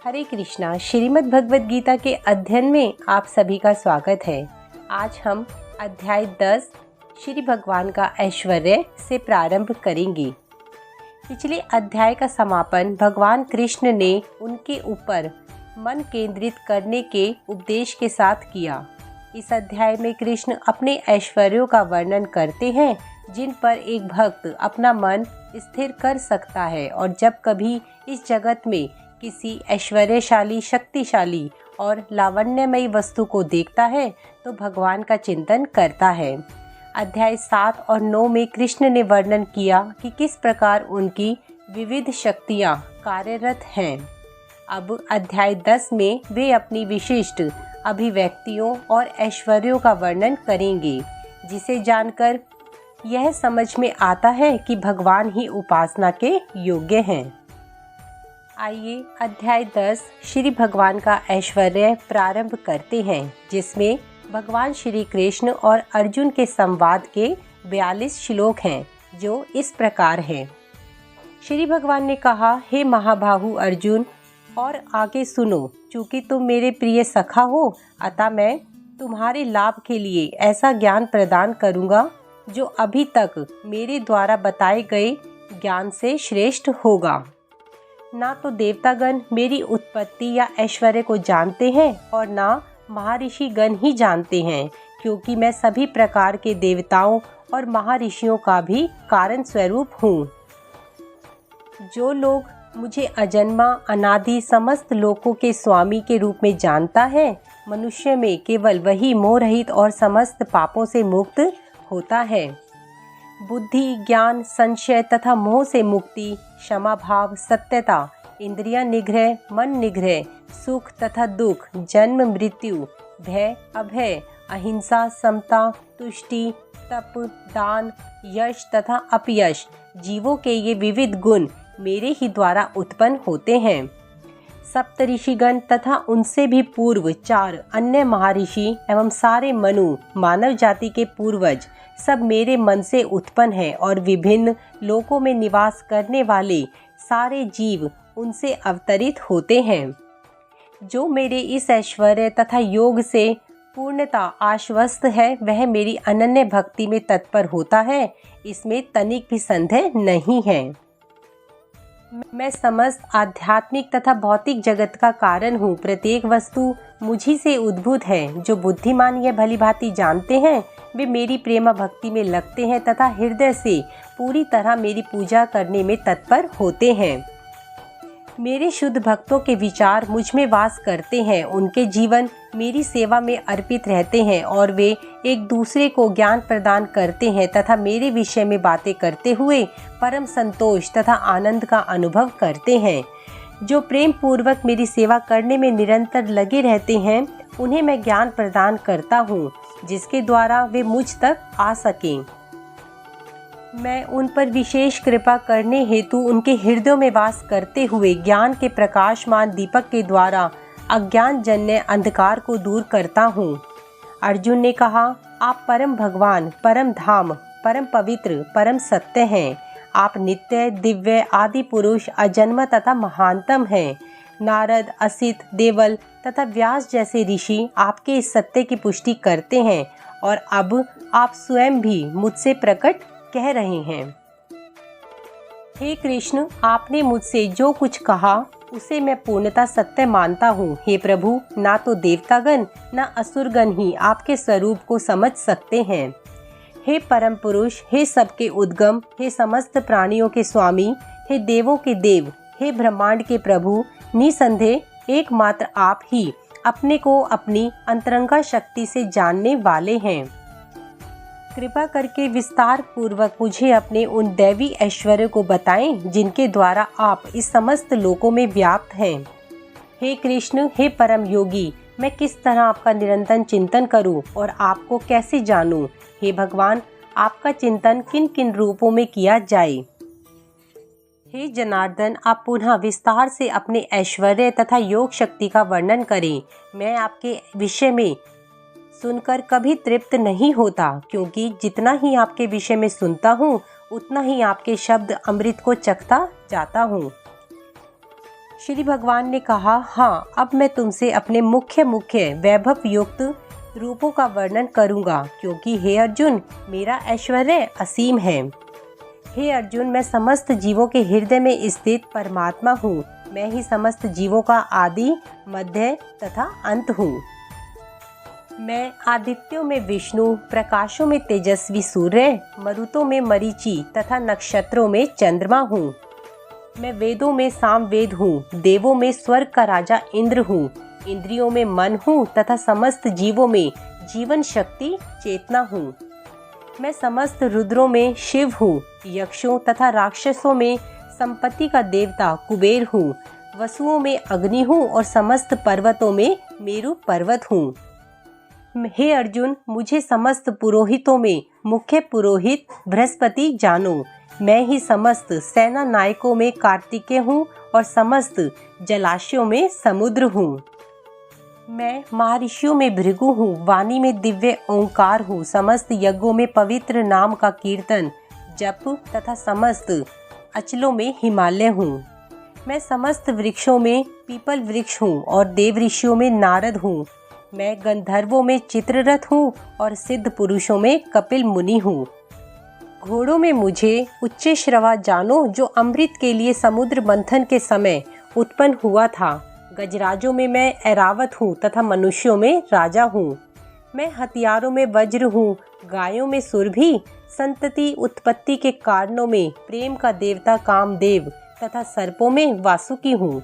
हरे कृष्णा। श्रीमद् भगवद गीता के अध्ययन में आप सभी का स्वागत है। आज हम अध्याय 10 श्री भगवान का ऐश्वर्य से प्रारंभ करेंगे। पिछले अध्याय का समापन भगवान कृष्ण ने उनके ऊपर मन केंद्रित करने के उपदेश के साथ किया। इस अध्याय में कृष्ण अपने ऐश्वर्यों का वर्णन करते हैं जिन पर एक भक्त अपना मन स्थिर कर सकता है और जब कभी इस जगत में किसी ऐश्वर्यशाली, शक्तिशाली और लावण्यमयी वस्तु को देखता है तो भगवान का चिंतन करता है। अध्याय 7 और 9 में कृष्ण ने वर्णन किया कि किस प्रकार उनकी विविध शक्तियाँ कार्यरत हैं। अब अध्याय 10 में वे अपनी विशिष्ट अभिव्यक्तियों और ऐश्वर्यों का वर्णन करेंगे, जिसे जानकर यह समझ में आता है कि भगवान ही उपासना के योग्य हैं। आइए अध्याय 10 श्री भगवान का ऐश्वर्य प्रारंभ करते हैं, जिसमें भगवान श्री कृष्ण और अर्जुन के संवाद के 42 श्लोक हैं, जो इस प्रकार हैं। श्री भगवान ने कहा, हे महाबाहु अर्जुन, और आगे सुनो। चूँकि तुम मेरे प्रिय सखा हो, अतः मैं तुम्हारे लाभ के लिए ऐसा ज्ञान प्रदान करूँगा जो अभी तक मेरे द्वारा बताए गए ज्ञान से श्रेष्ठ होगा। ना तो देवतागण मेरी उत्पत्ति या ऐश्वर्य को जानते हैं और ना महर्षि गण ही जानते हैं, क्योंकि मैं सभी प्रकार के देवताओं और महर्षियों का भी कारण स्वरूप हूँ। जो लोग मुझे अजन्मा, अनादि, समस्त लोकों के स्वामी के रूप में जानता है, मनुष्य में केवल वही मोह रहित और समस्त पापों से मुक्त होता है। बुद्धि, ज्ञान, संशय तथा मोह से मुक्ति, क्षमा भाव, सत्यता, इंद्रिय निग्रह, मन निग्रह, सुख तथा दुख, जन्म मृत्यु, भय अभय, अहिंसा, समता, तुष्टि, तप, दान, यश तथा अपयश, जीवों के ये विविध गुण मेरे ही द्वारा उत्पन्न होते हैं। सप्तऋषिगण तथा उनसे भी पूर्व 4 अन्य महर्षि एवं सारे मनु, मानव जाति के पूर्वज सब मेरे मन से उत्पन्न हैं और विभिन्न लोकों में निवास करने वाले सारे जीव उनसे अवतरित होते हैं। जो मेरे इस ऐश्वर्य तथा योग से पूर्णता आश्वस्त है, वह मेरी अनन्य भक्ति में तत्पर होता है, इसमें तनिक भी संदेह नहीं है। मैं समस्त आध्यात्मिक तथा भौतिक जगत का कारण हूँ। प्रत्येक वस्तु मुझी से उद्भूत है। जो बुद्धिमान यह भलीभांति जानते हैं, वे मेरी प्रेम भक्ति में लगते हैं तथा हृदय से पूरी तरह मेरी पूजा करने में तत्पर होते हैं। मेरे शुद्ध भक्तों के विचार मुझ में वास करते हैं। उनके जीवन मेरी सेवा में अर्पित रहते हैं और वे एक दूसरे को ज्ञान प्रदान करते हैं तथा मेरे विषय में बातें करते हुए परम संतोष तथा आनंद का अनुभव करते हैं। जो प्रेम पूर्वक मेरी सेवा करने में निरंतर लगे रहते हैं, उन्हें मैं ज्ञान प्रदान करता हूँ, जिसके द्वारा वे मुझ तक आ सकें। मैं उन पर विशेष कृपा करने हेतु उनके हृदयों में वास करते हुए ज्ञान के प्रकाशमान दीपक के द्वारा अज्ञान जन्य अंधकार को दूर करता हूँ। अर्जुन ने कहा, आप परम भगवान, परम धाम, परम पवित्र, परम सत्य हैं। आप नित्य, दिव्य, आदि पुरुष, अजन्म तथा महानतम हैं। नारद, असित, देवल तथा व्यास जैसे ऋषि आपके इस सत्य की पुष्टि करते हैं और अब आप स्वयं भी मुझसे प्रकट कह रहे हैं। हे कृष्ण, आपने मुझसे जो कुछ कहा उसे मैं पूर्णतः सत्य मानता हूँ। हे प्रभु, ना तो देवतागण ना असुरगण ही आपके स्वरूप को समझ सकते हैं। हे परम पुरुष, हे सबके उद्गम, हे समस्त प्राणियों के स्वामी, हे देवों के देव, हे ब्रह्मांड के प्रभु, निसंदेह एकमात्र आप ही अपने को अपनी अंतरंगा शक्ति से जानने वाले हैं। कृपा करके विस्तार पूर्वक मुझे अपने उन दैवी ऐश्वर्य को बताएं, जिनके द्वारा आप इस समस्त लोकों में व्याप्त हैं। हे कृष्ण, हे परम योगी, मैं किस तरह आपका निरंतर चिंतन करूं और आपको कैसे जानूं? हे भगवान, आपका चिंतन किन किन रूपों में किया जाए? हे जनार्दन, आप पुनः विस्तार से अपने ऐश्वर्य तथा योग शक्ति का वर्णन करें। मैं आपके विषय में सुनकर कभी तृप्त नहीं होता, क्योंकि जितना ही आपके विषय में सुनता हूँ, उतना ही आपके शब्द अमृत को चखता जाता हूँ। श्री भगवान ने कहा, हाँ, अब मैं तुमसे अपने मुख्य वैभव युक्त रूपों का वर्णन करूँगा, क्योंकि हे अर्जुन, मेरा ऐश्वर्य असीम है। हे अर्जुन, मैं समस्त जीवों के हृदय में स्थित परमात्मा हूँ। मैं ही समस्त जीवों का आदि, मध्य तथा अंत हूँ। मैं आदित्यों में विष्णु, प्रकाशों में तेजस्वी सूर्य, मरुतों में मरीचि तथा नक्षत्रों में चंद्रमा हूँ। मैं वेदों में सामवेद हूँ, देवों में स्वर्ग का राजा इंद्र हूँ, इंद्रियों में मन हूँ तथा समस्त जीवों में जीवन शक्ति चेतना हूँ। मैं समस्त रुद्रों में शिव हूँ, यक्षों तथा राक्षसों में संपत्ति का देवता कुबेर हूँ, वसुओं में अग्नि हूँ और समस्त पर्वतों में मेरु पर्वत हूँ। हे अर्जुन, मुझे समस्त पुरोहितों में मुख्य पुरोहित बृहस्पति जानो। मैं ही समस्त सेना नायकों में कार्तिकेय हूँ और समस्त जलाशयों में समुद्र हूँ। मैं महर्षियों में भृगु हूँ, वाणी में दिव्य ओंकार हूँ, समस्त यज्ञों में पवित्र नाम का कीर्तन जप तथा समस्त अचलों में हिमालय हूँ। मैं समस्त वृक्षों में पीपल वृक्ष हूँ और देव ऋषियों में नारद हूँ। मैं गंधर्वों में चित्ररथ हूँ और सिद्ध पुरुषों में कपिल मुनि हूँ। घोड़ों में मुझे उच्चैःश्रवा जानो, जो अमृत के लिए समुद्र मंथन के समय उत्पन्न हुआ था। गजराजों में मैं ऐरावत हूँ तथा मनुष्यों में राजा हूँ। मैं हथियारों में वज्र हूँ, गायों में सुरभि, संतति उत्पत्ति के कारणों में प्रेम का देवता कामदेव तथा सर्पों में वासुकी हूँ।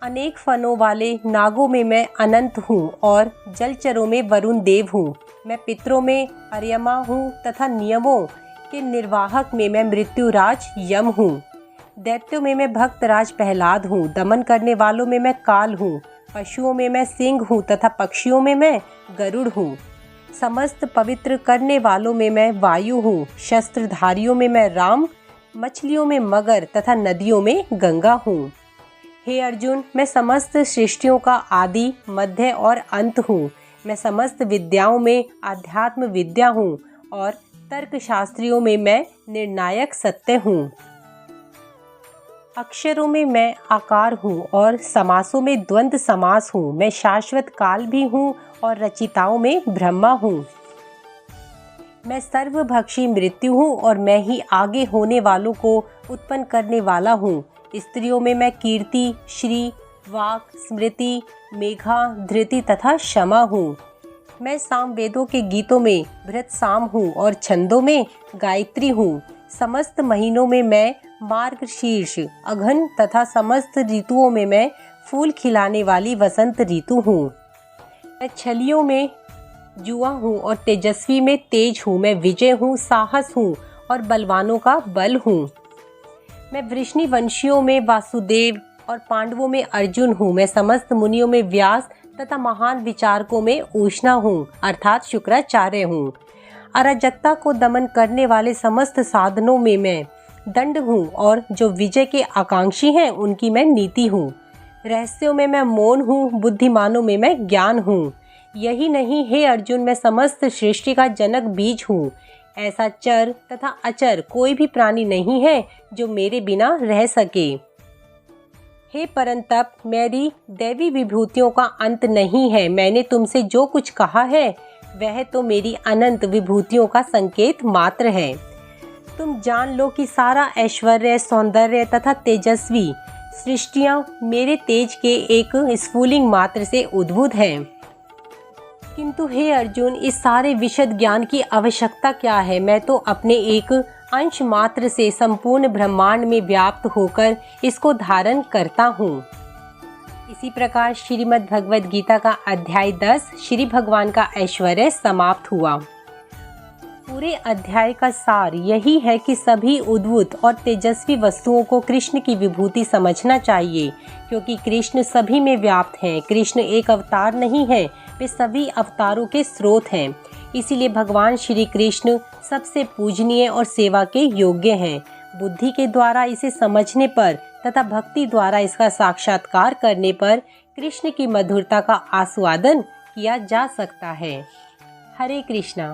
अनेक फनों वाले नागों में मैं अनंत हूँ और जलचरों में वरुण देव हूँ। मैं पितरों में अर्यमा हूँ तथा नियमों के निर्वाहक में मैं मृत्युराज यम हूँ। दैत्यों में मैं भक्तराज प्रहलाद हूँ, दमन करने वालों में मैं काल हूँ, पशुओं में मैं सिंह हूँ तथा पक्षियों में मैं गरुड़ हूँ। समस्त पवित्र करने वालों में मैं वायु हूँ, शस्त्रधारियों में मैं राम, मछलियों में मगर तथा नदियों में गंगा हूँ। हे अर्जुन, मैं समस्त सृष्टियों का आदि, मध्य और अंत हूँ। मैं समस्त विद्याओं में आध्यात्म विद्या हूँ और तर्कशास्त्रियों में मैं निर्णायक सत्य हूँ। अक्षरों में मैं आकार हूँ और समासों में द्वंद्व समास हूँ। मैं शाश्वत काल भी हूँ और रचिताओं में ब्रह्मा हूँ। मैं सर्वभक्षी मृत्यु हूँ और मैं ही आगे होने वालों को उत्पन्न करने वाला हूँ। स्त्रियों में मैं कीर्ति, श्री, वाक, स्मृति, मेघा, धृति तथा क्षमा हूँ। मैं सामवेदों के गीतों में भृत साम हूँ और छंदों में गायत्री हूँ। समस्त महीनों में मैं मार्गशीर्ष, अघन तथा समस्त ऋतुओं में मैं फूल खिलाने वाली वसंत ऋतु हूँ। मैं छलियों में जुआ हूँ और तेजस्वी में तेज हूँ। मैं विजय हूँ, साहस हूँ और बलवानों का बल हूँ। मैं वृष्णि वंशियों में वासुदेव और पांडवों में अर्जुन हूँ। मैं समस्त मुनियों में व्यास तथा महान विचारकों में ऊष्णा हूँ अर्थात शुक्राचार्य हूँ। अराजकता को दमन करने वाले समस्त साधनों में मैं दंड हूँ और जो विजय के आकांक्षी हैं उनकी मैं नीति हूँ। रहस्यों में मैं मौन हूँ, बुद्धिमानों में मैं ज्ञान हूँ। यही नहीं हे अर्जुन, मैं समस्त सृष्टि का जनक बीज हूँ। ऐसा चर तथा अचर कोई भी प्राणी नहीं है जो मेरे बिना रह सके। हे परंतप, मेरी दैवी विभूतियों का अंत नहीं है। मैंने तुमसे जो कुछ कहा है वह तो मेरी अनंत विभूतियों का संकेत मात्र है। तुम जान लो कि सारा ऐश्वर्य, सौंदर्य तथा तेजस्वी सृष्टियाँ मेरे तेज के एक स्फुलिंग मात्र से उद्भूत हैं। किंतु हे अर्जुन, इस सारे विशद ज्ञान की आवश्यकता क्या है? मैं तो अपने एक अंश मात्र से संपूर्ण ब्रह्मांड में व्याप्त होकर इसको धारण करता हूँ। इसी प्रकार श्रीमद् भगवद गीता का अध्याय 10 श्री भगवान का ऐश्वर्य समाप्त हुआ। पूरे अध्याय का सार यही है कि सभी उद्भूत और तेजस्वी वस्तुओं को कृष्ण की विभूति समझना चाहिए, क्योंकि कृष्ण सभी में व्याप्त हैं। कृष्ण एक अवतार नहीं है, वे सभी अवतारों के स्रोत हैं। इसीलिए भगवान श्री कृष्ण सबसे पूजनीय और सेवा के योग्य हैं। बुद्धि के द्वारा इसे समझने पर तथा भक्ति द्वारा इसका साक्षात्कार करने पर कृष्ण की मधुरता का आस्वादन किया जा सकता है। हरे कृष्णा।